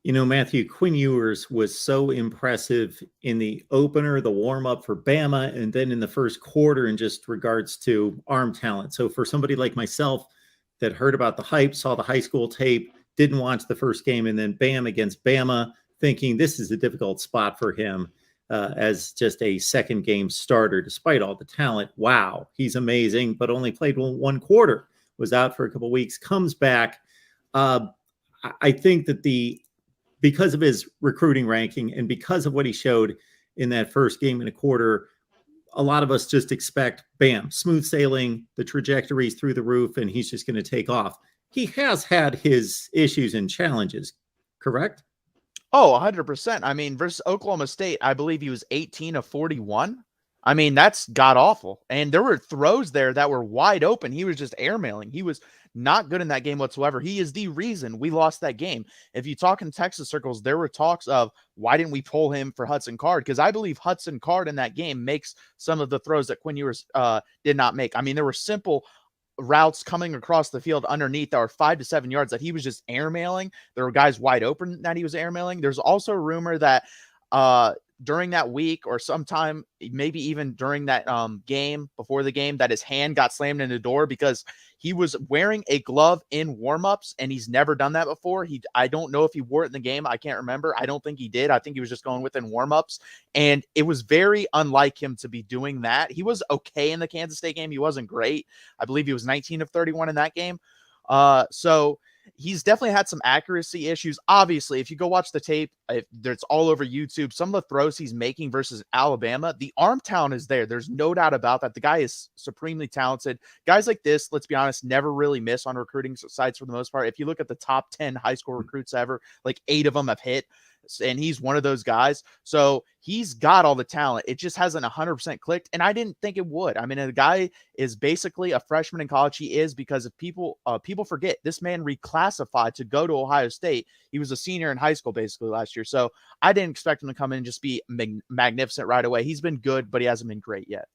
Matthew, Quinn Ewers was so impressive in the opener, the warm up for Bama, and then in the first quarter in just regards to arm talent. So for somebody like myself that heard about the hype, saw the high school tape, didn't watch the first game, and then bam against Bama, thinking this is a difficult spot for him as just a second game starter, despite all the talent. Wow, he's amazing, but only played one quarter, was out for a couple of weeks, comes back. I think that because of his recruiting ranking and because of what he showed in that first game and a quarter, a lot of us just expect, bam, smooth sailing, the trajectory's through the roof, and he's just going to take off. He has had his issues and challenges, correct? Oh, 100%. I mean, versus Oklahoma State, I believe he was 18 of 41. I mean, that's god awful. And there were throws there that were wide open. He was just airmailing. He was not good in that game whatsoever. He is the reason we lost that game. If you talk in Texas circles, there were talks of why didn't we pull him for Hudson Card? Because I believe Hudson Card in that game makes some of the throws that Quinn Ewers did not make. I mean, there were simple routes coming across the field underneath that were 5 to 7 yards that he was just airmailing. There were guys wide open that he was airmailing. There's also a rumor that during that week or sometime, maybe even during that game, before the game, that his hand got slammed in the door because he was wearing a glove in warmups and he's never done that before. I don't know if he wore it in the game. I can't remember. I don't think he did. I think he was just going within warmups, and it was very unlike him to be doing that. He was okay in the Kansas State game. He wasn't great. I believe he was 19 of 31 in that game. So he's definitely had some accuracy issues. Obviously, if you go watch the tape, it's all over YouTube. Some of the throws he's making versus Alabama, the arm talent is there. There's no doubt about that. The guy is supremely talented. Guys like this, let's be honest, never really miss on recruiting sites for the most part. If you look at the top 10 high school recruits ever, like 8 of them have hit. And he's one of those guys. So he's got all the talent. It just hasn't 100% clicked. And I didn't think it would. I mean, the guy is basically a freshman in college. He is, because if people forget, this man reclassified to go to Ohio State. He was a senior in high school basically last year. So I didn't expect him to come in and just be magnificent right away. He's been good, but he hasn't been great yet.